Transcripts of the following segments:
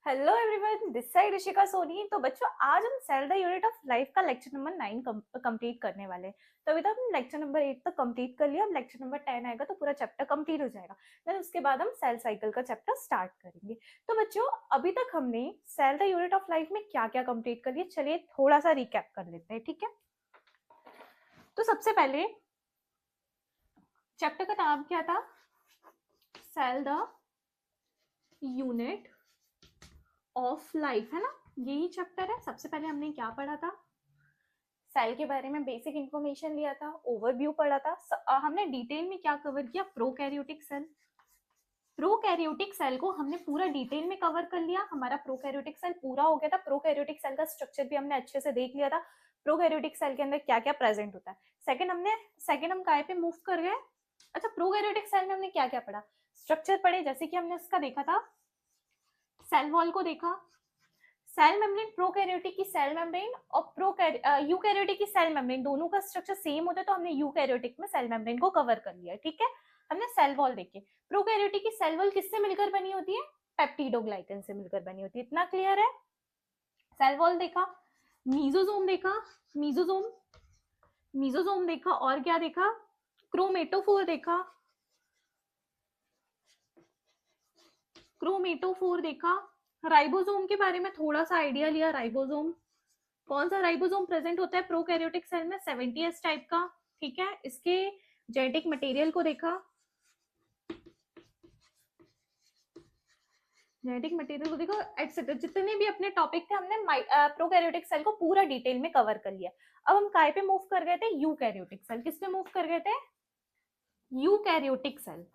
Hello everyone, this side Rishika Soni. तो बच्चों, आज हम cell the unit of life का लेक्चर नंबर 9 कंप्लीट करने वाले हैं। तो अभी तक हम लेक्चर नंबर 8 तक कंप्लीट कर लिया। अब लेक्चर नंबर 10 आएगा तो पूरा चैप्टर कंप्लीट हो जाएगा। देन उसके बाद हम सेल साइकिल का चैप्टर स्टार्ट करेंगे। तो बच्चों, अभी तक हमने cell the unit of life में क्या क्या कंप्लीट कर लिया, चलिए थोड़ा सा रिकैप कर लेते हैं, ठीक है। तो सबसे पहले चैप्टर का नाम क्या था? Cell the unit of life, है ना, यही चैप्टर है। सबसे पहले हमने क्या पढ़ा था? सेल के बारे में बेसिक इंफॉर्मेशन लिया था, ओवरव्यू पढ़ा था। हमने डिटेल में क्या कवर किया? Prokaryotic cell. प्रोकैरियोटिक सेल को हमने पूरा डिटेल में कवर कर लिया। हमारा प्रोकैरियोटिक सेल पूरा हो गया था। प्रोकैरियोटिक सेल का स्ट्रक्चर भी हमने अच्छे से देख लिया था। प्रोकैरियोटिक सेल के अंदर क्या क्या प्रेजेंट होता है। सेकंड हम काय पे मूव कर गए? अच्छा, प्रोकैरियोटिक सेल में हमने क्या क्या पढ़ा? स्ट्रक्चर पढ़े, जैसे कि हमने उसका देखा था, सेल वॉल को देखा, सेल मेम्ब्रेन, प्रोकैरियोटिक की सेल मेम्ब्रेन और यूकैरियोटिक की सेल मेम्ब्रेन, दोनों का स्ट्रक्चर सेम होता है, तो हमने यूकैरियोटिक में सेल मेम्ब्रेन को कवर कर लिया, ठीक है। हमने सेल वॉल देखे। प्रोकैरियोटिक की सेल वॉल किससे मिलकर बनी होती है? पेप्टिडोग्लाइकन से मिलकर बनी होती है। इतना क्लियर है? सेल वॉल देखा, मीजोजोम देखा, मीजोजोम मीजोजोम देखा, और क्या देखा? क्रोमेटोफोर देखा, क्रोमेटोफोर देखा। राइबोसोम के बारे में थोड़ा सा आइडिया लिया। राइबोसोम, कौन सा राइबोसोम प्रेजेंट होता है प्रोकैरियोटिक सेल में? 70s टाइप का, ठीक है। इसके जेनेटिक मटेरियल को देखा, जेनेटिक मटेरियल को देखा, एटसेट्रा। जितने भी अपने टॉपिक थे हमने प्रोकैरियोटिक सेल को पूरा डिटेल में कवर कर लिया। अब हम काय पे मूव कर गए थे? Eukaryotic cell. किस पे मूव कर गए थे? Eukaryotic cell.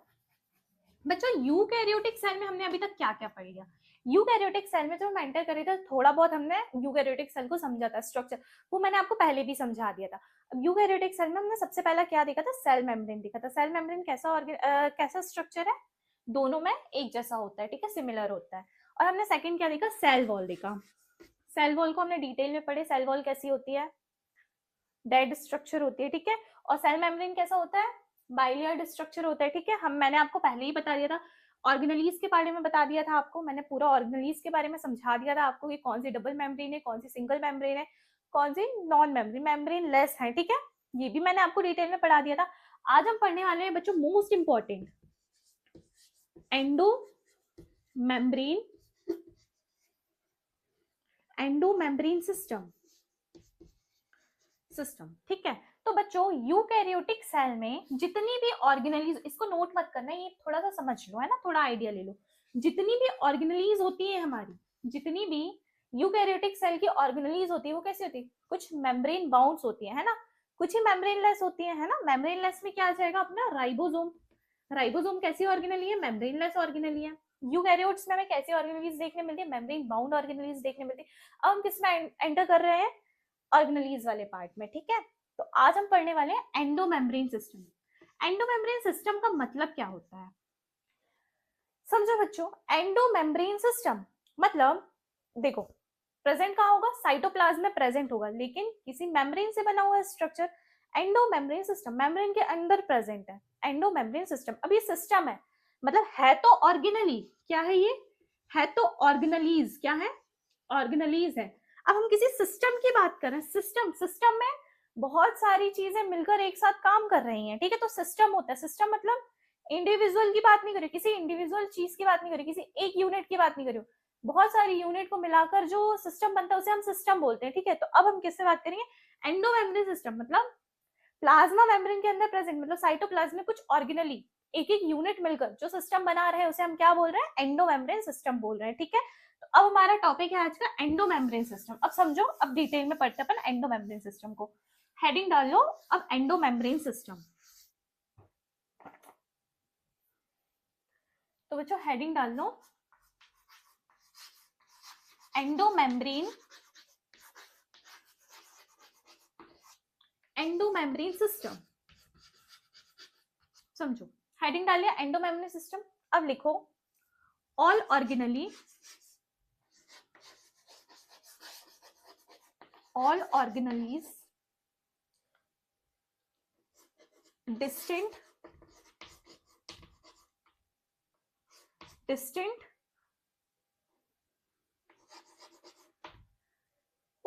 बच्चों, यूकैरियोटिक सेल में हमने अभी तक क्या क्या पढ़ लिया? यूकैरियोटिक सेल में जब हम एंटर करे थे, थोड़ा बहुत हमने यूकैरियोटिक सेल को समझा था, स्ट्रक्चर वो मैंने आपको पहले भी समझा दिया था। अब यूकैरियोटिक सेल में हमने सबसे पहला क्या देखा था? सेल मेम्ब्रेन देखा था। सेल मेम्ब्रेन कैसा स्ट्रक्चर है? दोनों में एक जैसा होता है, ठीक है, सिमिलर होता है। और हमने सेकंड क्या देखा? सेल वॉल देखा। सेल वॉल को हमने डिटेल में पढ़े। सेल वॉल कैसी होती है? डेड स्ट्रक्चर होती है, ठीक है। और सेल मेम्ब्रेन कैसा होता है? बाइलेयर्ड स्ट्रक्चर होता है, ठीक है। मैंने आपको पहले ही बता दिया था, ऑर्गेनलीज के बारे में बता दिया था आपको। मैंने पूरा ऑर्गेनलीज के बारे में समझा दिया था आपको कि कौन सी डबल मेम्ब्रेन है, कौन सी सिंगल मेम्ब्रेन है, कौन सी नॉन मेम्ब्रेन मेम्ब्रेन लेस है, ठीक है। ये भी मैंने आपको डिटेल में पढ़ा दिया था। आज हम पढ़ने वाले हैं बच्चों most important, endo membrane, endo membrane system, ठीक है। तो बच्चों, यूकैरियोटिक सेल में जितनी भी ऑर्गेनलीज, इसको नोट मत करना, ये थोड़ा सा समझ लो, है ना, थोड़ा आइडिया ले लो। जितनी भी ऑर्गेनलीज होती है हमारी, जितनी भी यूकैरियोटिक सेल की ऑर्गेनलीज होती है, वो कैसी होती है? कुछ मेम्ब्रेन बाउंड्स होती है ना, कुछ ही मेम्ब्रेन लेस होती है ना। मेम्ब्रेन लेस में क्या आ जाएगा अपना? राइबोसोम। राइबोसोम कैसी ऑर्गेनली है? मेम्ब्रेन लेस ऑर्गेनली है। यूकैरियोट्स में हमें कैसी ऑर्गेनलीज देखने मिलती है? मेम्ब्रेन बाउंड ऑर्गेनलीज देखने मिलती है। अब हम किसमें एंटर कर रहे हैं? ऑर्गेनलीज वाले पार्ट में, ठीक है। तो आज हम पढ़ने वाले हैं एंडोमेम्ब्रेन सिस्टम। एंडोमेम्ब्रेन सिस्टम का मतलब क्या होता है, समझो बच्चों। एंडोमेम्ब्रेन सिस्टम मतलब, देखो, प्रेजेंट कहाँ होगा? साइटोप्लाज्म में प्रेजेंट होगा, लेकिन किसी मेम्ब्रेन से बना हुआ स्ट्रक्चर एंडोमेम्ब्रेन सिस्टम, मेम्ब्रेन के अंदर प्रेजेंट है। एंडोमेम्ब्रेन सिस्टम, अभी सिस्टम है, मतलब है तो ऑर्गेनली, क्या है ये? है तो ऑर्गेनलीज, क्या है? ऑर्गेनलीज है। अब हम किसी सिस्टम की बात कर रहे हैं। सिस्टम में बहुत सारी चीजें मिलकर एक साथ काम कर रही हैं, ठीक है, तो सिस्टम होता है। सिस्टम मतलब इंडिविजुअल की बात नहीं करी, किसी इंडिविजुअल चीज की बात नहीं करी, किसी एक यूनिट की बात नहीं करी, बहुत सारी यूनिट को मिलाकर जो सिस्टम बनता है उसे हम सिस्टम बोलते हैं, ठीक है। तो अब हम किससे बात करेंगे? एंडोमेम्ब्रेन सिस्टम मतलब प्लाज्मा मेम्ब्रेन के अंदर प्रेजेंट, मतलब साइटोप्लाज्म में कुछ ऑर्गेनली एक एक यूनिट मिलकर जो सिस्टम बना रहे हैं उसे हम क्या बोल रहे हैं? एंडोमेम्ब्रेन सिस्टम बोल रहे हैं, ठीक है। तो अब हमारा टॉपिक है आज का एंडोमेम्ब्रेन सिस्टम। अब समझो, अब डिटेल में पढ़ते हैं अपन एंडोमेम्ब्रेन सिस्टम को। हेडिंग डाल लो अब, एंडोमेम्ब्रेन सिस्टम। तो बच्चों हेडिंग डाल लो, एंडोमेम्ब्रेन, एंडोमेम्ब्रेन सिस्टम। समझो, हेडिंग डाल लिया एंडोमेम्ब्रेन सिस्टम। अब लिखो, all organelle, all organelles distinct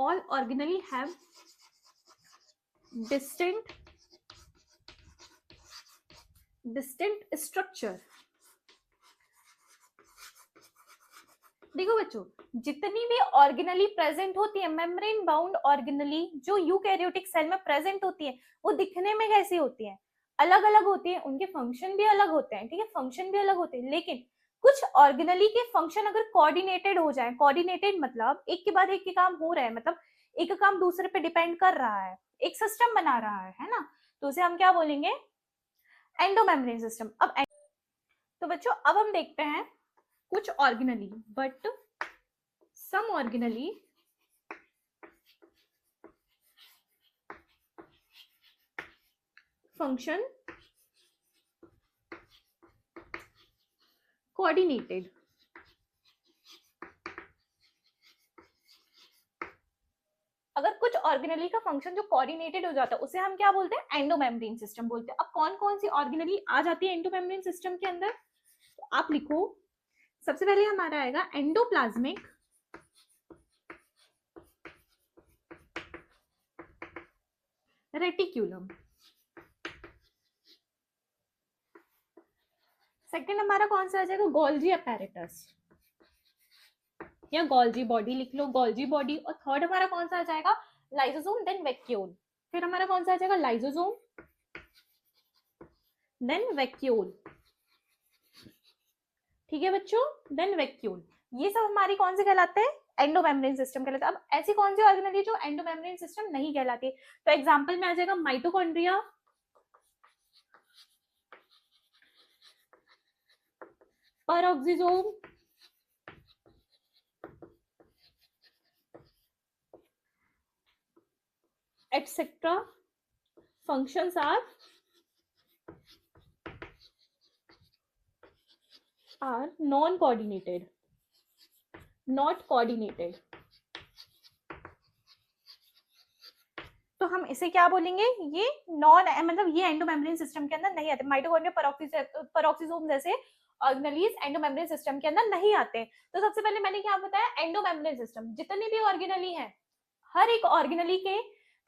all organelle have distinct structure। देखो बच्चों, जितनी भी ऑर्गेनली प्रेजेंट होती है, मेम्ब्रेन बाउंड ऑर्गेनली जो यूकैरियोटिक सेल में प्रेजेंट होती है, वो दिखने में कैसी होती है? अलग अलग होती है, उनके फंक्शन भी अलग होते हैं, ठीक है, फंक्शन भी अलग होते हैं, लेकिन कुछ ऑर्गेनली के फंक्शन अगर कोऑर्डिनेटेड हो जाए, कोऑर्डिनेटेड मतलब एक के बाद एक के काम हो रहे हैं, मतलब एक काम दूसरे पे डिपेंड कर रहा है, एक सिस्टम बना रहा है ना, तो उसे हम क्या बोलेंगे? Endomembrane system. अब तो बच्चों अब हम देखते हैं कुछ organelle, but some organelle function coordinated। अगर कुछ ऑर्गेनली का फंक्शन जो कोऑर्डिनेटेड हो जाता है उसे हम क्या बोलते हैं? एंडोमेम्ब्रेन सिस्टम बोलते हैं। अब कौन कौन सी ऑर्गेनली आ जाती है एंडोमेम्ब्रेन सिस्टम के अंदर? तो आप लिखो, सबसे पहले हमारा आएगा एंडोप्लाज्मिक रेटिक्यूलम। सेकंड हमारा कौन सा आ जाएगा? गोल्जी अपैरेटस या गोल्जी बॉडी लिख लो, गोल्जी बॉडी। और थर्ड हमारा कौन सा आ जाएगा? Lysosome then vacuole. फिर हमारा कौन सा आ जाएगा? Lysosome then vacuole. ठीक है बच्चों, देन वैक्यूल। ये सब हमारी कौन से कहलाते हैं? एंडोमेम्ब्रेन सिस्टम कहलाता है। अब ऐसी कौन सी ऑर्गेनली जो एंडोमेम्ब्रेन सिस्टम नहीं कहलाती? तो एग्जांपल में आ जाएगा mitochondria, peroxisome, etc. functions are non coordinated, not coordinated। तो हम इसे क्या बोलेंगे? ये नॉन, मतलब ये एंडोमेम्ब्रेन सिस्टम के अंदर नहीं आते। माइटोकॉन्ड्रिया, पेरोक्सिसोम जैसे ऑर्गेनलीज एंडोमेम्ब्रेन सिस्टम के अंदर नहीं आते। तो सबसे पहले मैंने क्या बताया? एंडोमेम्ब्रेन सिस्टम जितनी भी ऑर्गेनली है, हर एक ऑर्गेनली के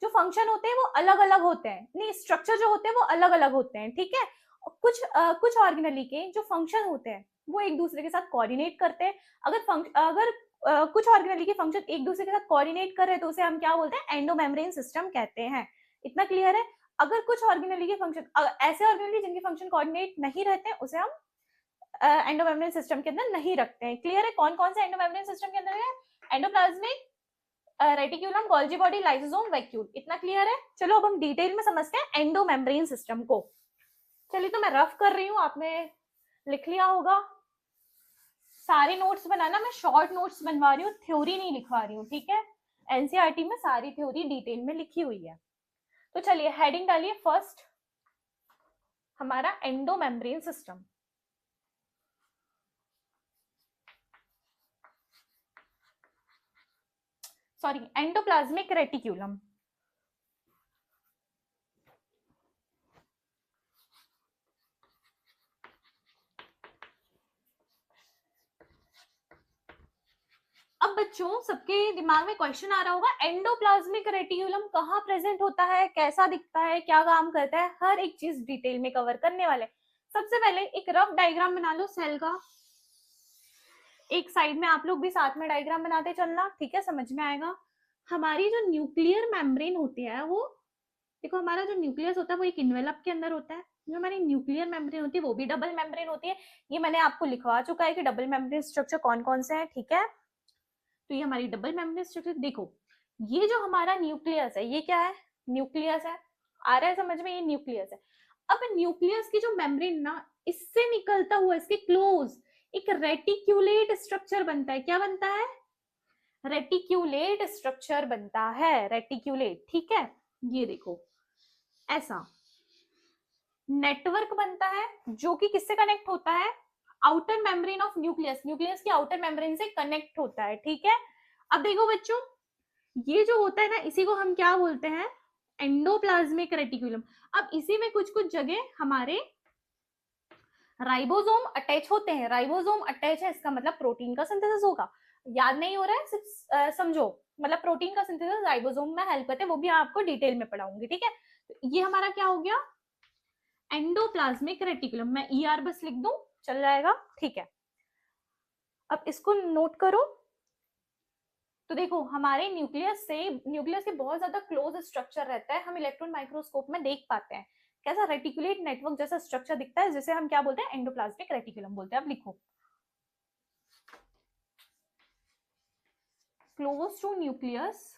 जो फंक्शन होते हैं वो अलग अलग होते हैं, नहीं स्ट्रक्चर जो होते हैं वो अलग अलग होते हैं, ठीक है। कुछ ऑर्गेनली के जो फंक्शन होते हैं वो एक दूसरे के साथ कोऑर्डिनेट करते हैं। अगर कुछ ऑर्गेनली के फंक्शन एक दूसरे के साथ कोऑर्डिनेट कर रहे हैं तो उसे हम क्या बोलते हैं? एंडोमेम्ब्रेन सिस्टम कहते हैं। इतना क्लियर है? अगर कुछ ऑर्गेनली के फंक्शन, ऐसे ऑर्गेनली जिनके फंक्शन कोऑर्डिनेट नहीं रहते हैं उसे हम एंडोमेम्ब्रेन सिस्टम के अंदर नहीं रखते हैं। क्लियर है? कौन कौन से एंडोमेम्ब्रेन सिस्टम के अंदर है? Endoplasmic reticulum, Golgi body, lysosome, vacuole. इतना क्लियर है? चलो अब हम डिटेल में समझते हैं एंडोमेम्ब्रेन सिस्टम को। चलिए, तो मैं रफ कर रही हूँ, आपने लिख लिया होगा। सारे नोट्स बनाना, मैं शॉर्ट नोट्स बनवा रही हूँ, थ्योरी नहीं लिखवा रही हूँ, ठीक है। एनसीईआरटी में सारी थ्योरी डिटेल में लिखी हुई है। तो चलिए हेडिंग डालिए, फर्स्ट हमारा endomembrane system. Sorry, endoplasmic reticulum. अब बच्चों सबके दिमाग में क्वेश्चन आ रहा होगा, एंडोप्लाज्मिक रेटिक्यूलम कहाँ प्रेजेंट होता है, कैसा दिखता है, क्या काम करता है, हर एक चीज डिटेल में कवर करने वाले। सबसे पहले एक रफ डायग्राम बना लो सेल का, एक साइड में आप लोग भी साथ में डायग्राम बनाते चलना, ठीक है, समझ में आएगा। हमारी जो न्यूक्लियर मेम्ब्रेन होती है वो, देखो हमारा जो न्यूक्लियस होता है वो एक इन्वेलप के अंदर होता है। जो हमारी न्यूक्लियर मेम्ब्रेन होती है वो भी डबल मेम्ब्रेन होती है। ये मैंने आपको लिखवा चुका है कि डबल मेम्ब्रेन स्ट्रक्चर कौन कौन से हैं, ठीक है। तो ये हमारी डबल मेम्ब्रेन स्ट्रक्चर। देखो ये जो हमारा न्यूक्लियस है, ये क्या है? न्यूक्लियस है। आ रहा है समझ में? ये न्यूक्लियस है। अब न्यूक्लियस की जो मेम्ब्रेन ना, इससे निकलता हुआ इसके क्लोज एक रेटिक्यूलेट स्ट्रक्चर बनता है। क्या बनता है? रेटिक्यूलेट स्ट्रक्चर बनता है, रेटिक्यूलेट, ठीक है। ये देखो ऐसा नेटवर्क बनता है जो कि किससे कनेक्ट होता है? Outer membrane of nucleus, nucleus की आउटर मेम्ब्रेन से कनेक्ट होता है, ठीक है। अब देखो बच्चों, ये जो होता है ना, इसी को हम क्या बोलते हैं? Endoplasmic reticulum. अब इसी में कुछ कुछ जगह हमारे राइबोसोम अटैच होते हैं। राइबोसोम अटैच है, इसका मतलब प्रोटीन का सिंथेसिस होगा। याद नहीं हो रहा है? सिर्फ समझो, मतलब प्रोटीन का सिंथेसिस राइबोसोम में हेल्प करते हैं, वो भी आपको डिटेल में पढ़ाऊंगी, ठीक है। तो ये हमारा क्या हो गया, एंडोप्लाज्मिक रेटिकुलम। मैं ER बस लिख दूं, चल जाएगा, ठीक है। अब इसको नोट करो। तो देखो हमारे न्यूक्लियस के बहुत ज्यादा क्लोज स्ट्रक्चर रहता है, हम इलेक्ट्रॉन माइक्रोस्कोप में देख पाते हैं। कैसा, रेटिकुलेट नेटवर्क जैसा स्ट्रक्चर दिखता है, जिसे हम क्या बोलते हैं, एंडोप्लाज्मिक रेटिकुलम बोलते हैं। अब लिखो, क्लोज टू न्यूक्लियस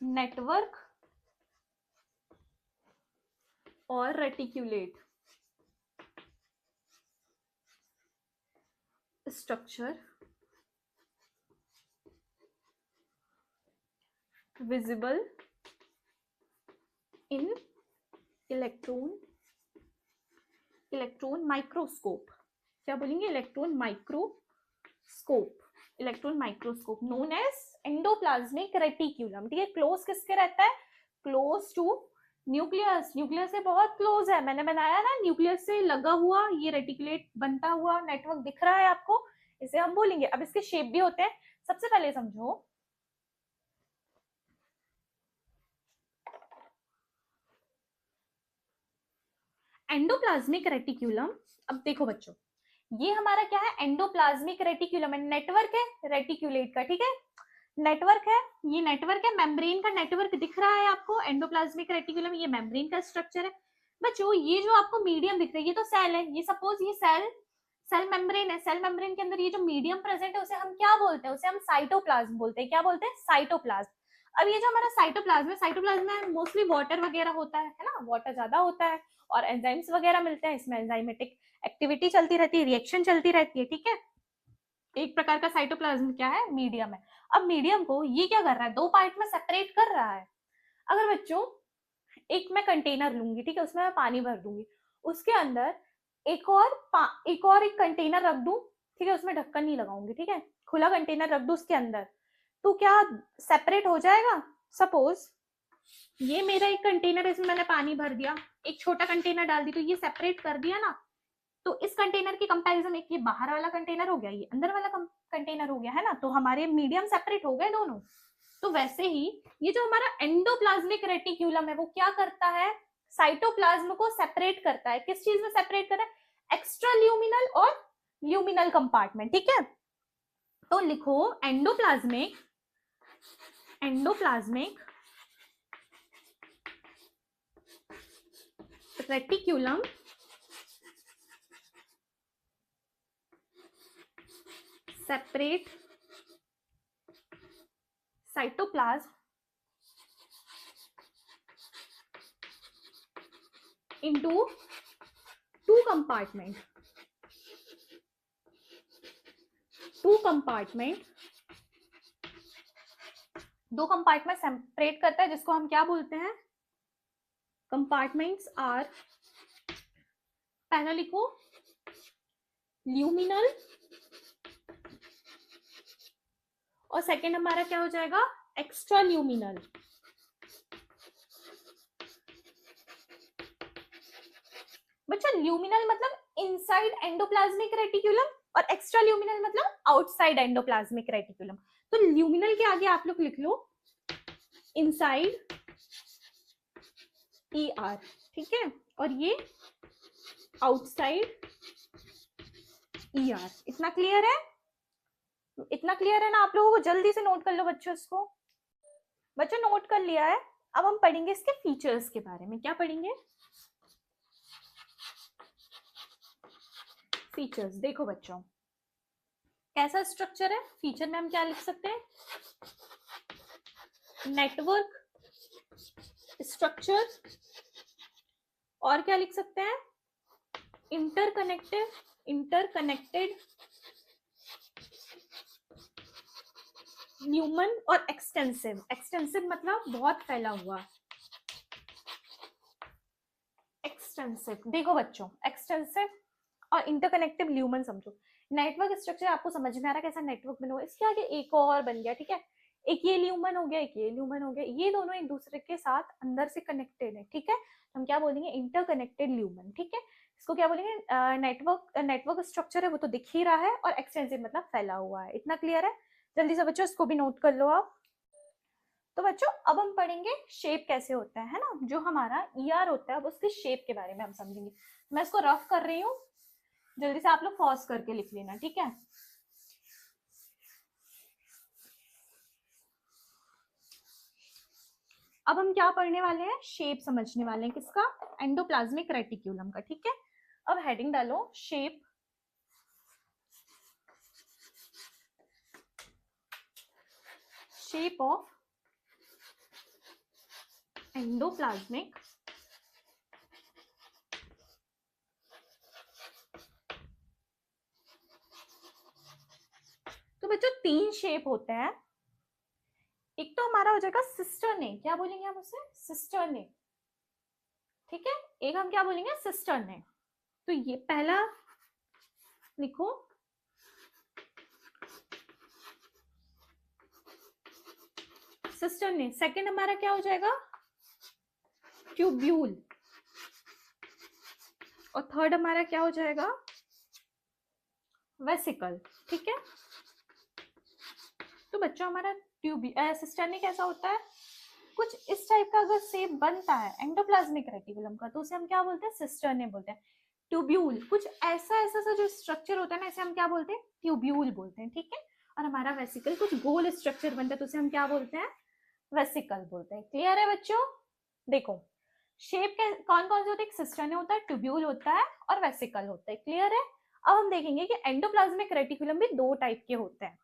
नेटवर्क और reticulate structure visible in electron microscope। क्या बोलेंगे, electron microscope known as endoplasmic reticulum, ठीक है। क्लोज किसके रहता है, क्लोज टू न्यूक्लियस, न्यूक्लियस से बहुत क्लोज है, मैंने बनाया ना, न्यूक्लियस से लगा हुआ ये रेटिकुलेट बनता हुआ नेटवर्क दिख रहा है आपको, इसे हम बोलेंगे। अब इसके शेप भी होते हैं, सबसे पहले समझो एंडोप्लाज्मिक रेटिकुलम। अब देखो बच्चों, ये हमारा क्या है, एंडोप्लाज्मिक रेटिकुलम है, नेटवर्क है रेटिकुलेट का, ठीक है, नेटवर्क है, ये नेटवर्क है, मेम्ब्रेन का नेटवर्क दिख रहा है आपको, एंडोप्लाज्मिक रेटिकुलम, ये मेम्ब्रेन का स्ट्रक्चर है। बच्चों ये जो आपको मीडियम दिख रहा है, ये तो सेल है, ये सपोज ये सेल मेम्ब्रेन है, सेल मेम्ब्रेन के अंदर ये जो मीडियम प्रेजेंट है, उसे हम क्या बोलते हैं, उसे हम साइटोप्लाज्म बोलते हैं। क्या बोलते हैं, साइटोप्लाज्म। अब ये जो हमारा साइटोप्लाज्म में मोस्टली वाटर वगैरह होता है ना, वाटर ज्यादा होता है, और एंजाइम्स वगैरह मिलते हैं, इसमें एंजाइमेटिक एक्टिविटी चलती रहती है, रिएक्शन चलती रहती है, ठीक है। एक प्रकार का साइटोप्लाज्म क्या है, मीडियम है। अब मीडियम को ये क्या कर रहा है, दो पार्ट में सेपरेट कर रहा है। अगर बच्चों एक मैं कंटेनर लूंगी, ठीक है, उसमें मैं पानी भर दूंगी, उसके अंदर एक कंटेनर रख दूं, ठीक है, उसमें ढक्कन नहीं लगाऊंगी, ठीक है, खुला कंटेनर रख दूं उसके अंदर, तो क्या सेपरेट हो जाएगा। सपोज ये मेरा एक कंटेनर है, इसमें मैंने पानी भर दिया, एक छोटा कंटेनर डाल दी, तो ये सेपरेट कर दिया ना। तो इस कंटेनर के कंपैरिजन एक ये बाहर वाला कंटेनर हो गया, ये अंदर वाला कंटेनर हो गया, है ना, तो हमारे मीडियम सेपरेट हो गए दोनों। तो वैसे ही ये जो हमारा एंडोप्लाज्मिक रेटिक्यूलम है, वो क्या करता है, साइटोप्लाज्म को सेपरेट करता है। किस चीज में सेपरेट कर रहा है, एक्स्ट्रा ल्यूमिनल और ल्यूमिनल कंपार्टमेंट, ठीक है। तो लिखो endoplasmic reticulum separate cytoplasm into two compartment दो कंपार्टमेंट सेपरेट करता है, जिसको हम क्या बोलते हैं, कंपार्टमेंट्स आर, पहला लिखो ल्यूमिनल, और सेकेंड हमारा क्या हो जाएगा, एक्स्ट्रा ल्यूमिनल। बच्चा ल्यूमिनल मतलब इनसाइड एंडोप्लाज्मिक रेटिकुलम, और एक्स्ट्रा ल्यूमिनल मतलब आउटसाइड एंडोप्लाज्मिक रेटिकुलम। तो ल्यूमिनल के आगे आप लोग लिख लो इनसाइड ER, ठीक है, और ये आउटसाइड ER। इतना क्लियर है, इतना क्लियर है ना आप लोगों को, जल्दी से नोट कर लो बच्चों इसको। बच्चों नोट कर लिया है, अब हम पढ़ेंगे इसके फीचर्स के बारे में। क्या पढ़ेंगे, फीचर्स। देखो बच्चों कैसा स्ट्रक्चर है, फीचर में हम क्या लिख सकते हैं, नेटवर्क स्ट्रक्चर, और क्या लिख सकते हैं, इंटरकनेक्टेड न्यूमन, और एक्सटेंसिव मतलब बहुत फैला हुआ, एक्सटेंसिव। देखो बच्चों एक्सटेंसिव और इंटरकनेक्टिव ल्यूमन समझो। नेटवर्क स्ट्रक्चर आपको समझ में आ रहा है कैसा नेटवर्क बना हुआ, इसके आगे एक और बन गया, ठीक है, एक ये ल्यूमन हो गया, एक ये ल्यूमन हो गया, ये दोनों एक दूसरे के साथ अंदर से कनेक्टेड है, ठीक है, हम क्या बोलेंगे, इंटरकनेक्टेड ल्यूमन, ठीक है। इसको क्या बोलेंगे, नेटवर्क स्ट्रक्चर है वो तो दिख ही रहा है, और एक्सटेंसिव मतलब फैला हुआ है। इतना क्लियर है? जल्दी से बच्चों इसको भी नोट कर लो आप। तो बच्चों अब हम पढ़ेंगे शेप कैसे होता है ना, जो हमारा ईआर होता है, अब उसकी शेप के बारे में हम समझेंगे। मैं इसको रफ कर रही हूँ, जल्दी से आप लोग पॉज करके लिख लेना, ठीक है। अब हम क्या पढ़ने वाले हैं, शेप समझने वाले हैं, किसका, एंडोप्लाज्मिक रेटिक्यूलम का, ठीक है। अब हेडिंग डालो शेप, शेप ऑफ एंडोप्लाज्मिक तो बच्चों 3 शेप होते हैं। एक तो हमारा हो जाएगा सिस्टर्नेट, क्या बोलेंगे हम उसे, सिस्टर्नेट, ठीक है। एक हम क्या बोलेंगे, सिस्टर्नेट। तो ये पहला लिखो, सिस्टर्नेट। सेकंड हमारा क्या हो जाएगा, ट्यूब्यूल। और थर्ड हमारा क्या हो जाएगा, वेसिकल, ठीक है। तो बच्चों हमारा सिस्टर्निक कैसा होता है, कुछ इस टाइप का अगर शेप बनता है एंडोप्लाज्मिक रेटिकुलम का, तो उसे हम क्या बोलते हैं, सिस्टर्ने बोलते हैं। ट्यूब्यूल, कुछ ऐसा ऐसा सा जो स्ट्रक्चर होता है ना, इसे हम क्या बोलते हैं, ट्यूब्यूल बोलते हैं, ठीक है। और हमारा वेसिकल कुछ गोल स्ट्रक्चर बनता है, तो उसे हम क्या बोलते हैं, वेसिकल बोलते हैं। क्लियर है बच्चों? देखो शेप के कौन कौन से होते हैं, सिस्टर्ने होता है, ट्यूब्यूल होता है, और वेसिकल होता है। क्लियर है? अब हम देखेंगे कि एंडोप्लाज्मिक रेटिकुलम भी 2 टाइप के होते हैं,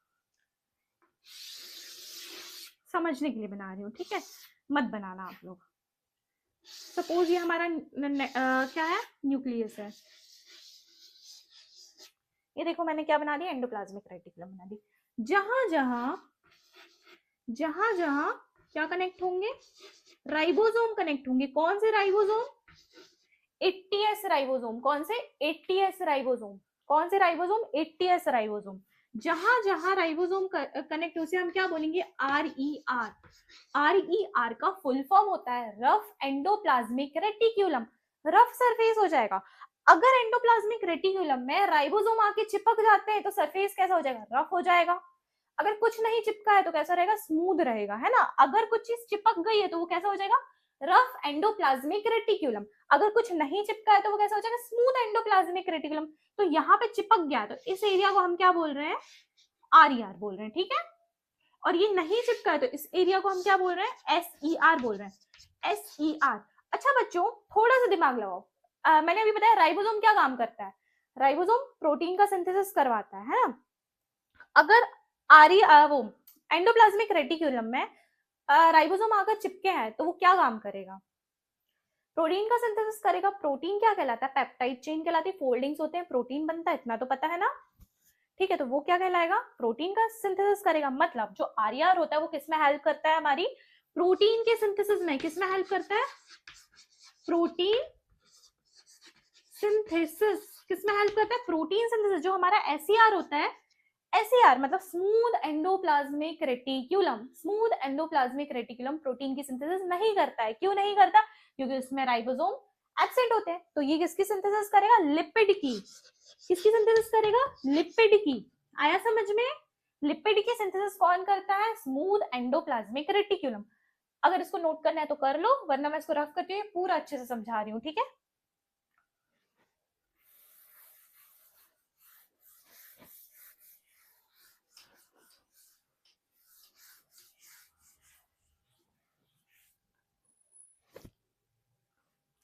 समझने के लिए बना रही हूँ, ठीक है, मत बनाना आप लोग। सपोज ये हमारा क्या है, न्यूक्लियस है। ये देखो मैंने क्या बना दिया, एंडोप्लाज्मिक रेटिकुलम बना दी। जहां जहां क्या कनेक्ट होंगे, राइबोसोम कनेक्ट होंगे। कौन से राइबोसोम, 80S राइबोसोम। कौन से, 80S राइबोसोम। कौन से राइबोसोम, 80S राइबोसोम। जहां जहां राइबोसोम कनेक्ट उसे हम क्या बोलेंगे, RER। RER का फुल फॉर्म होता है rough endoplasmic reticulum. Rough surface हो जाएगा। अगर एंडोप्लाज्मिक रेटिक्यूलम में राइबोसोम आके चिपक जाते हैं तो सरफेस कैसा हो जाएगा, रफ हो जाएगा। अगर कुछ नहीं चिपका है तो कैसा रहेगा, स्मूथ रहेगा, है ना। अगर कुछ चीज चिपक गई है तो वो कैसा हो जाएगा, रफ एंडोप्लाज्मिक रेटिक्यूलम। अगर कुछ नहीं चिपका है तो वो कैसा हो जाएगा, स्मूथ एंडोप्लाज्मिक रेटिकुलम। तो यहाँ पे चिपक गया तो इस एरिया को हम क्या बोल रहे हैं, RER बोल रहे हैं, ठीक है। और ये नहीं चिपका है तो इस एरिया को हम क्या बोल रहे हैं, SER बोल रहे हैं, SER। अच्छा बच्चों थोड़ा सा दिमाग लगाओ, मैंने अभी बताया राइबोसोम क्या काम करता है, राइबोसोम प्रोटीन का सिंथेसिस करवाता है ना। अगर वो एंडोप्लाज्मिक रेटिक्यूलम में राइबोसोम आकर चिपके हैं तो वो क्या काम करेगा, प्रोटीन का सिंथेसिस करेगा। प्रोटीन क्या कहलाता है, पेप्टाइड चेन कहलाती है, फोल्डिंग्स होते हैं, प्रोटीन बनता है, इतना तो पता है ना, ठीक है। तो वो क्या कहलाएगा, प्रोटीन का सिंथेसिस करेगा। मतलब जो RER होता है वो किसमें हेल्प करता है, हमारी प्रोटीन के सिंथेसिस में। किसमें हेल्प करता है, प्रोटीन सिंथेसिस। किसमें हेल्प करता है, प्रोटीन सिंथेसिस। जो हमारा SER होता है, SER मतलब smooth endoplasmic reticulum. Smooth endoplasmic reticulum protein की सिंथेसिस नहीं करता है। क्यों नहीं करता, क्योंकि उसमें राइबोसोम एब्सेंट होते हैं। तो ये किसकी सिंथेसिस करेगा, लिपिड की। किसकी सिंथेसिस करेगा, लिपिड की। आया समझ में, लिपिड की सिंथेसिस कौन करता है, स्मूथ एंडोप्लाज्मिक रेटिक्यूलम। अगर इसको नोट करना है तो कर लो, वरना मैं इसको रफ करके पूरा अच्छे से समझा रही हूँ, ठीक है।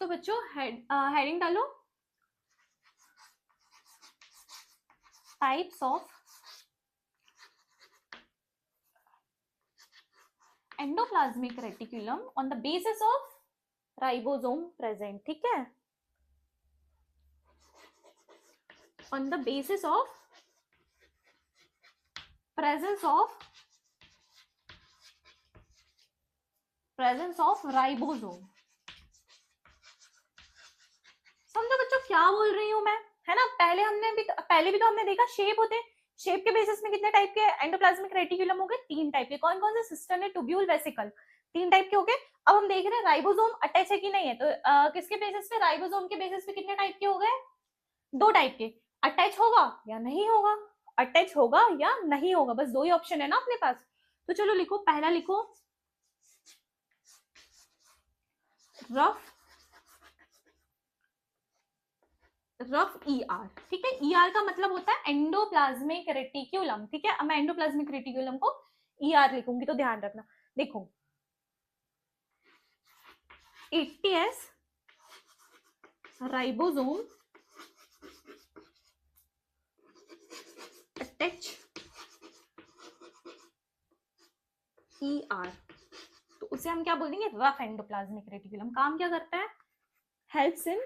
तो बच्चों हेडिंग डालो, types of endoplasmic reticulum on the basis of ribosome present, ठीक है। On the basis of presence of ribosome. समझो बच्चों क्या बोल रही हूं मैं, है ना। पहले भी तो हमने देखा शेप होते हैं। शेप के बेसिस में कितने टाइप के एंडोप्लाज्मिक रेटिकुलम हो गए, 3 टाइप के। कौन कौन से, सिस्टर्न, ट्यूब्यूल, वेसिकल। 3 टाइप के हो गए। अब हम देख रहे हैं राइबोसोम अटैच है कि नहीं है, तो किसके बेसिस पे, राइबोसोम के बेसिस पे कितने टाइप के हो गए, 2 टाइप के। अटैच होगा या नहीं होगा, अटैच होगा या नहीं होगा, बस 2 ही ऑप्शन है ना अपने पास। तो चलो लिखो, पहला लिखो रफ ER, ठीक है। ER का मतलब होता है एंडोप्लाज्मिक रेटिक्यूलम, ठीक है। अब मैं एंडोप्लाज्मिक रेटिक्यूलम को ER लिखूंगी, तो ध्यान रखना। देखो 80S राइबोसोम अटैच ER, तो उसे हम क्या बोल देंगे, रफ एंडोप्लाज्मिक रेटिकुलम। काम क्या करता है, हेल्प्स इन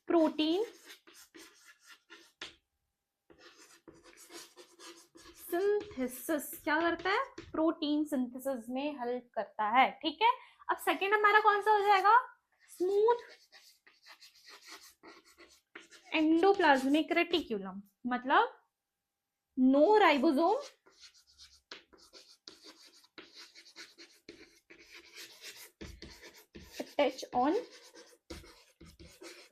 प्रोटीन सिंथेसिस, क्या करता है, प्रोटीन सिंथेसिस में हेल्प करता है, ठीक है। अब सेकेंड हमारा कौन सा हो जाएगा, स्मूथ एंडोप्लाज्मिक रेटिकुलम, मतलब no ribosome attach on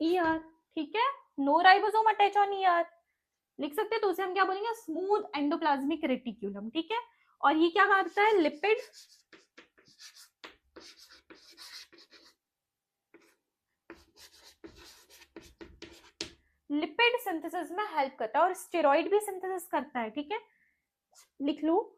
ER, ठीक है। No ribosome attach on ER लिख सकते हैं, तो उसे हम क्या बोलेंगे, स्मूथ एंडोप्लाज्मिक रेटिक्यूलम, ठीक है। और ये क्या करता है, लिपिड लिपिड सिंथेसिस में हेल्प करता है और स्टेरॉइड भी सिंथेसिस करता है, ठीक है। लिख लो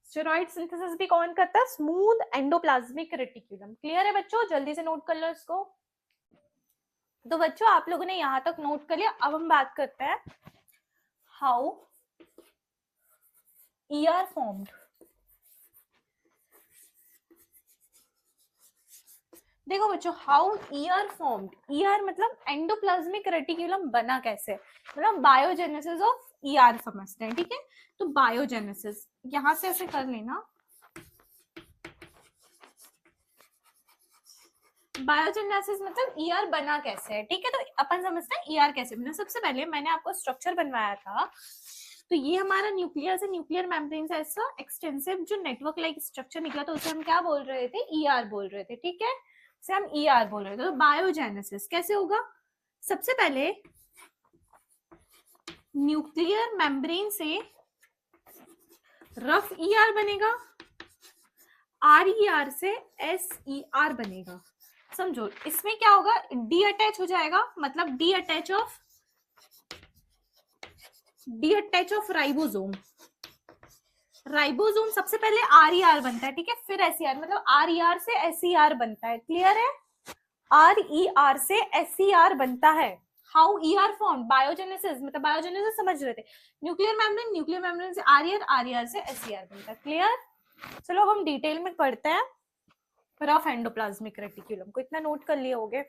स्टेरॉइड सिंथेसिस भी कौन करता है, स्मूथ एंडोप्लाज्मिक रेटिक्यूलम। क्लियर है बच्चों, जल्दी से नोट कर लो इसको। तो बच्चों आप लोगों ने यहां तक नोट कर लिया। अब हम बात करते हैं हाउ ER फॉर्म्ड। देखो बच्चों, हाउ ER फॉर्म्ड, ER मतलब एंडोप्लाज्मिक रेटिक्यूलम बना कैसे, मतलब बायोजेनेसिस ऑफ ER समझते हैं, ठीक है। तो बायोजेनेसिस यहां से ऐसे कर लेना, बायोजेनेसिस मतलब ER बना कैसे है, ठीक है। तो अपन समझते हैं ER कैसे बना। सबसे पहले मैंने आपको स्ट्रक्चर बनवाया था, तो ये हमारा न्यूक्लियस है, न्यूक्लियर मेम्ब्रेन से ऐसा एक्सटेंसिव जो नेटवर्क लाइक स्ट्रक्चर निकला, तो उसे हम क्या बोल रहे थे, ER बोल रहे थे, ठीक है। उसे हम ER बोल रहे थे। तो बायोजेनेसिस कैसे होगा, सबसे पहले न्यूक्लियर मेम्ब्रेन से रफ ER बनेगा, RER से SER बनेगा। समझो इसमें क्या होगा, डी अटैच हो जाएगा, मतलब D attach of ribosome. Ribosome सबसे पहले RER बनता है, ठीक है, फिर SER, मतलब RER से SER बनता है। क्लियर है, RER से SER बनता है। हाउ ER फॉर्म, बायोजेनेसिस, मतलब बायोजेनेसिस समझ रहे थे, न्यूक्लियर मेम्ब्रेन से RER से SER बनता है। क्लियर, चलो अब हम डिटेल में पढ़ते हैं रफ एंडोप्लाज्मिक रेटिक्यूलम को। इतना नोट कर लिए होगे।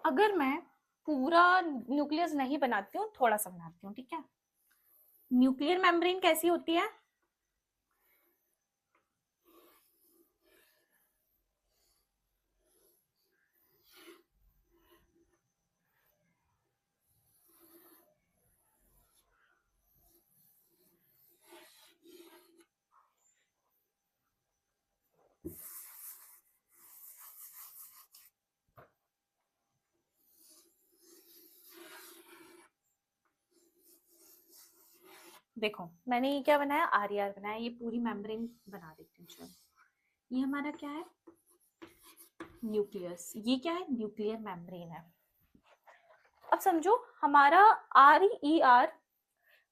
अगर मैं पूरा न्यूक्लियस नहीं बनाती हूँ, थोड़ा सा बनाती हूँ, ठीक है। न्यूक्लियर मेम्ब्रेन कैसी होती है, देखो मैंने ये क्या बनाया, RER बनाया, ये पूरी मेम्ब्रेन बना देती हूँ। चलो ये हमारा क्या है, न्यूक्लियस, ये क्या है, न्यूक्लियर मेम्ब्रेन है। अब समझो हमारा RER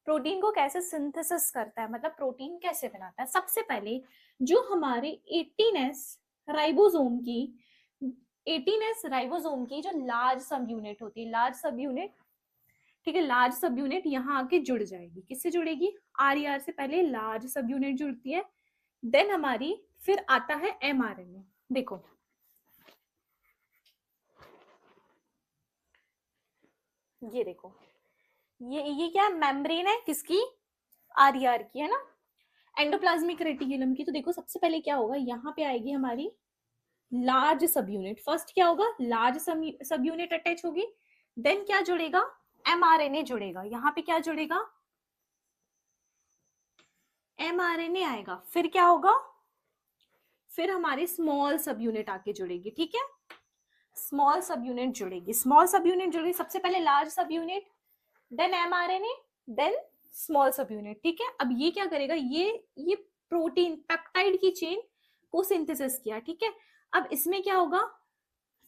प्रोटीन को कैसे सिंथेसिस करता है, मतलब प्रोटीन कैसे बनाता है। सबसे पहले जो हमारे 18S राइबोसोम की 18S राइबोसोम की जो लार्ज सब यूनिट होती है, लार्ज सब यूनिट, ठीक है, लार्ज सब यूनिट यहाँ आके जुड़ जाएगी। किससे जुड़ेगी, RER से पहले लार्ज सब यूनिट जुड़ती है, देन हमारी फिर आता है mRNA। देखो ये देखो, ये क्या मेम्ब्रेन है किसकी, आरईआर की है ना, एंडोप्लाज्मिक रेटिकुलम की। तो देखो सबसे पहले क्या होगा, यहाँ पे आएगी हमारी लार्ज सब यूनिट। फर्स्ट क्या होगा, लार्ज सब यूनिट अटैच होगी, देन क्या जुड़ेगा, एमआरएनए जुड़ेगा। यहाँ पे क्या जुड़ेगा, एमआरएनए आएगा। फिर क्या होगा, फिर हमारी स्मॉल सब यूनिट आके जुड़ेगी, ठीक है, स्मॉल सब यूनिट जुड़ेगी। स्मॉल सब यूनिट जुड़ेगी, सबसे पहले लार्ज सब unit, then mRNA, then small सब यूनिट, ठीक है। अब ये क्या करेगा, ये प्रोटीन पेप्टाइड की चेन को सिंथेसिस किया, ठीक है। अब इसमें क्या होगा,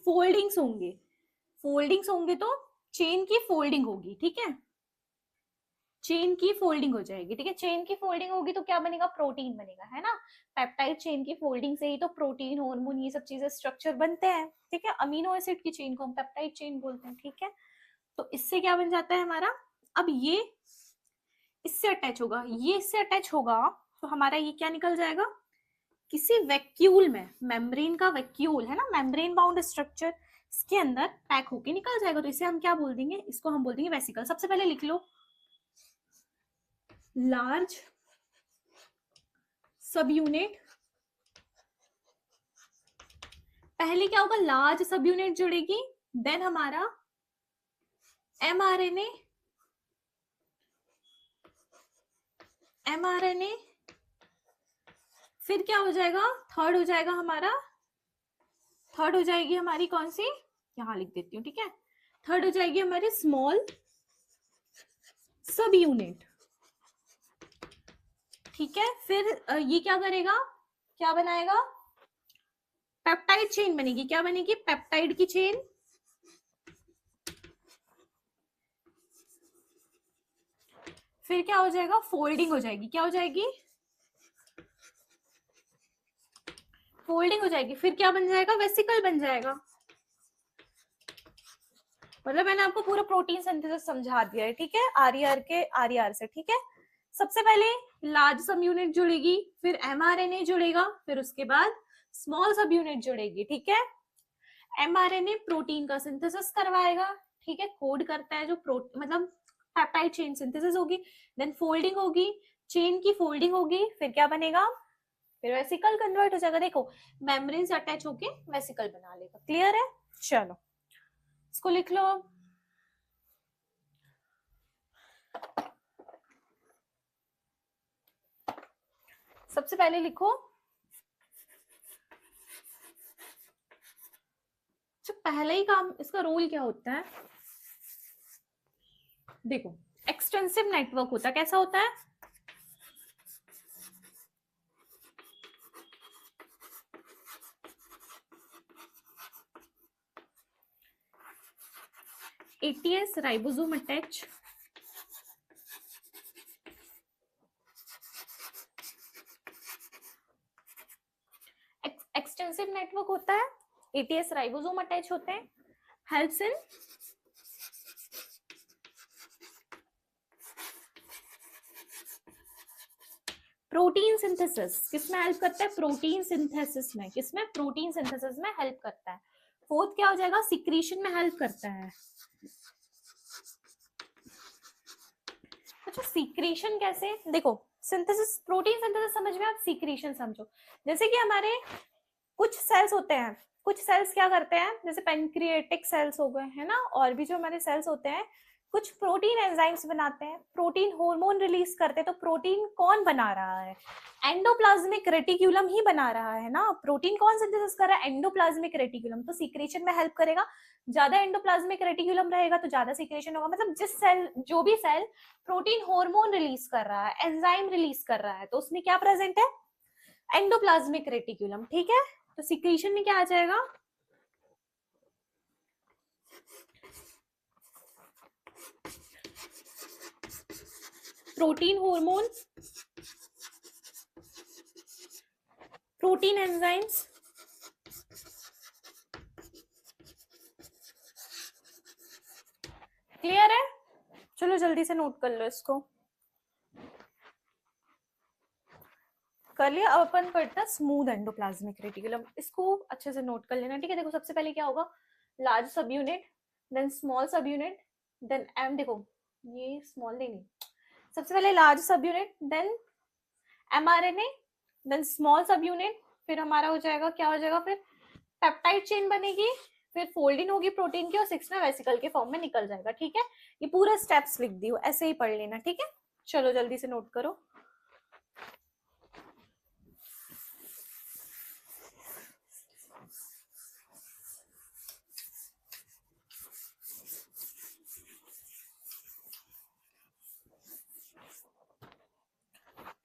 फोल्डिंग्स होंगे, फोल्डिंग्स होंगे तो चेन की फोल्डिंग होगी, ठीक है, चेन की फोल्डिंग हो जाएगी, ठीक है। चेन की फोल्डिंग होगी तो क्या बनेगा, प्रोटीन बनेगा, है ना। पेप्टाइड चेन की फोल्डिंग से ही तो प्रोटीन, हार्मोन, ये सब चीजें स्ट्रक्चर बनते हैं, ठीक है। अमीनो एसिड की चेन को हम पेप्टाइड चेन बोलते हैं, ठीक है। तो इससे क्या बन जाता है हमारा, अब ये इससे अटैच होगा, ये इससे अटैच होगा, तो हमारा ये क्या निकल जाएगा, किसी वैक्यूल में, मेम्ब्रेन का वैक्यूल है ना, मेम्ब्रेन बाउंड स्ट्रक्चर, इसके अंदर पैक होके निकल जाएगा। तो इसे हम क्या बोल देंगे, इसको हम बोल देंगे वेसिकल। सबसे पहले लिख लो लार्ज सब यूनिट, पहले क्या होगा, लार्ज सब यूनिट जुड़ेगी, देन हमारा एमआरएनए, एमआरएनए, फिर क्या हो जाएगा, थर्ड हो जाएगा हमारा, थर्ड हो जाएगी हमारी कौन सी, यहां लिख देती हूँ, ठीक है। थर्ड हो जाएगी हमारी स्मॉल सब यूनिट, ठीक है। फिर ये क्या करेगा, क्या बनाएगा, पेप्टाइड चेन बनेगी, क्या बनेगी, पेप्टाइड की चेन, फिर क्या हो जाएगा, फोल्डिंग हो जाएगी, क्या हो जाएगी, फोल्डिंग हो जाएगी, फिर क्या बन जाएगा, वेसिकल बन जाएगा। मतलब मैंने आपको पूरा प्रोटीन सिंथेसिस समझा दिया है, ठीक है, आरईआर के आरईआर से, ठीक है। सबसे पहले लार्ज सब यूनिट जुड़ेगी, फिर एमआरएनए जुड़ेगा, फिर उसके बाद स्मॉल सब यूनिट जुड़ेगी, ठीक है। एमआरएनए प्रोटीन का सिंथेसिस करवाएगा, ठीक है, कोड करता है जो मतलब पेप्टाइड चेन सिंथेसिस होगी, देन फोल्डिंग होगी, चेन की फोल्डिंग होगी, फिर क्या बनेगा, फिर वेसिकल कन्वर्ट हो जाएगा। देखो मेम्ब्रेन से अटैच होके वेसिकल बना लेगा, क्लियर है। चलो इसको लिख लो अब। सबसे पहले लिखो, जो पहले ही काम, इसका रोल क्या होता है, देखो एक्सटेंसिव नेटवर्क होता है, कैसा होता है, ATS ribosome attach, extensive network होता है, एटीएस राइबोसोम अटैच होते हैं, हेल्प्स इन प्रोटीन सिंथेसिस, किसमें हेल्प करता है, प्रोटीन सिंथेसिस में, किसमें, प्रोटीन सिंथेसिस में हेल्प करता है। फोर्थ क्या हो जाएगा, सिक्रीशन में हेल्प करता है। अच्छा सीक्रेशन कैसे, देखो सिंथेसिस, प्रोटीन सिंथेसिस समझ में, आप सीक्रेशन समझो। जैसे कि हमारे कुछ सेल्स होते हैं, कुछ सेल्स क्या करते हैं, जैसे पेनक्रिएटिक सेल्स हो गए है ना, और भी जो हमारे सेल्स होते हैं, कुछ प्रोटीन एंजाइम्स बनाते हैं, प्रोटीन हार्मोन रिलीज करते हैं। तो प्रोटीन कौन बना रहा है, एंडोप्लाज्मिक रेटिकुलम ही बना रहा है ना। प्रोटीन कौन सिंथेसिस कर रहा है, एंडोप्लाज्मिक रेटिकुलम। तो सीक्रेशन में हेल्प करेगा, ज्यादा एंडोप्लाज्मिक रेटिकुलम रहेगा तो ज्यादा सीक्रेशन होगा। मतलब जिस सेल, जो भी सेल प्रोटीन हार्मोन रिलीज कर रहा है, एंजाइम रिलीज कर रहा है, तो उसमें क्या प्रेजेंट है, एंडोप्लाज्मिक रेटिकुलम, ठीक है। तो सीक्रेशन में क्या आ जाएगा, protein hormone, protein enzymes, clear है। चलो जल्दी से नोट कर लो इसको, कर लिया। अब अपन करते हैं स्मूथ एंडोप्लाज्मिक रेटिकुलम, इसको अच्छे से नोट कर लेना, ठीक है। देखो सबसे पहले क्या होगा, लार्ज सब यूनिट, देन स्मॉल सब यूनिट, देन एम, देखो ये स्मॉल नहीं, सबसे पहले लार्ज सब unit, then mRNA, then small सब यूनिट, फिर हमारा हो जाएगा, क्या हो जाएगा फिर, पेप्टाइड चेन बनेगी, फिर फोल्डिंग होगी प्रोटीन की और 6 में वेसिकल के फॉर्म में निकल जाएगा। ठीक है, ये पूरा स्टेप्स लिख दी हो, ऐसे ही पढ़ लेना। ठीक है, चलो जल्दी से नोट करो।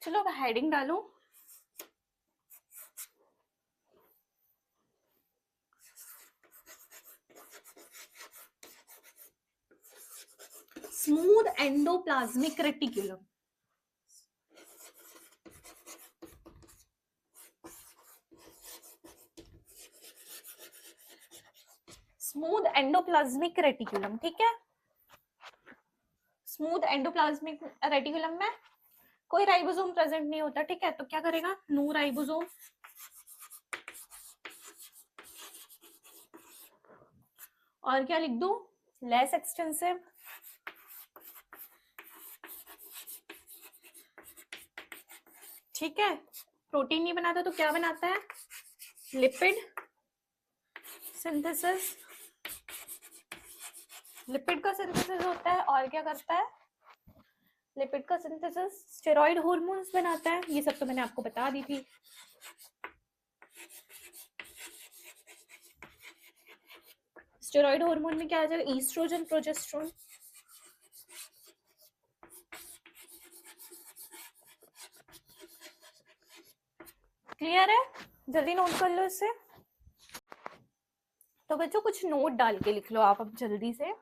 चलो हेडिंग डालो। Smooth endoplasmic reticulum. Smooth endoplasmic reticulum, ठीक है। स्मूथ एंडोप्लाज्मिक रेटिकुलम में कोई राइबोसोम प्रेजेंट नहीं होता, ठीक है, तो क्या करेगा, नो राइबोसोम। और क्या लिख दो, लेस एक्सटेंसिव। ठीक है, प्रोटीन नहीं बनाता तो क्या बनाता है, लिपिड सिंथेसिस। लिपिड का सिंथेसिस होता है, और क्या करता है, लिपिड का सिंथेसिस स्टेरॉइड हार्मोन्स बनाता है। ये सब तो मैंने आपको बता दी थी। स्टेरॉइड हार्मोन में क्या आ जाएगा, ईस्ट्रोजन, प्रोजेस्टेरोन। क्लियर है, जल्दी नोट कर लो इसे। तो बच्चों कुछ नोट डाल के लिख लो आप अब जल्दी से।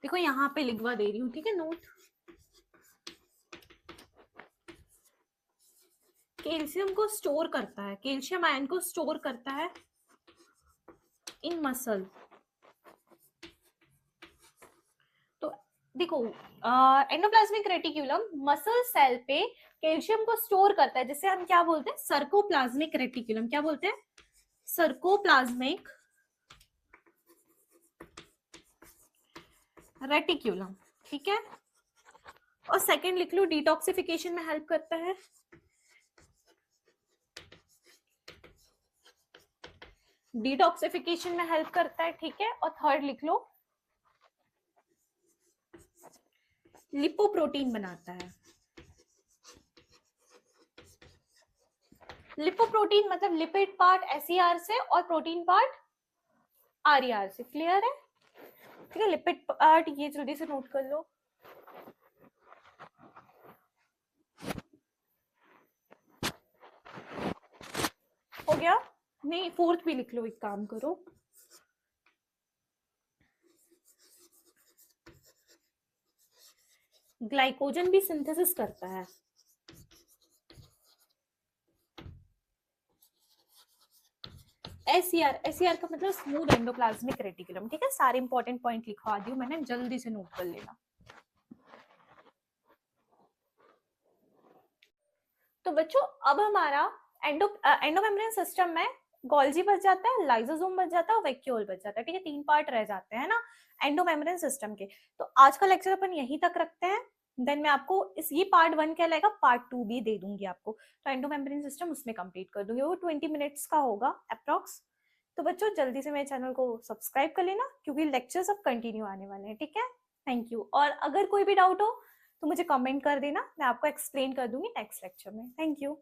देखो यहाँ पे लिखवा दे रही हूँ, ठीक है, नोट। कैल्शियम को स्टोर करता है, कैल्शियम आयन को स्टोर करता है इन मसल। तो देखो एंडोप्लाज्मिक रेटिकुलम मसल सेल पे कैल्शियम को स्टोर करता है, जिसे हम क्या बोलते हैं, सर्कोप्लाज्मिक रेटिकुलम। क्या बोलते हैं, सर्कोप्लाज्मिक रेटिकुलम। ठीक है, और सेकंड लिख लो, डिटॉक्सिफिकेशन में हेल्प करता है। डिटॉक्सिफिकेशन में हेल्प करता है, ठीक है। और थर्ड लिख लो, लिपोप्रोटीन बनाता है। लिपोप्रोटीन मतलब लिपिड पार्ट एसईआर से और प्रोटीन पार्ट आरईआर से। क्लियर है, ठीक है। लिपिड पार्ट ये जल्दी से नोट कर लो। हो गया, नहीं फोर्थ भी लिख लो, एक काम करो, ग्लाइकोजन भी सिंथेसिस करता है। एसईआर, एसईआर का मतलब स्मूथ एंडोप्लाज्मिक रेटिकुलम। ठीक है, सारे इंपॉर्टेंट पॉइंट लिखवा दी हूं मैंने, जल्दी से नोट कर लेना। तो बच्चों अब हमारा एंडोमेम्ब्रेन सिस्टम में गोल्जी बच जाता है, लाइसोसोम बच जाता है और वैक्यूल बच जाता है। ठीक है, 3 पार्ट रह जाते हैं ना एंडोमेम्ब्रेन सिस्टम के। तो आज का लेक्चर अपन यहीं तक रखते हैं, देन मैं आपको इस ये पार्ट 1 कहलाएगा, पार्ट 2 भी दे दूंगी आपको। तो एंडोमेम्ब्रेन सिस्टम उसमें कंप्लीट कर दूंगी, वो 20 मिनट्स का होगा अप्रॉक्स। तो बच्चों जल्दी से मेरे चैनल को सब्सक्राइब कर लेना, क्योंकि लेक्चर्स अब कंटिन्यू आने वाले हैं। ठीक है, थैंक यू। और अगर कोई भी डाउट हो तो मुझे कमेंट कर देना, मैं आपको एक्सप्लेन कर दूंगी नेक्स्ट लेक्चर में। Thank you.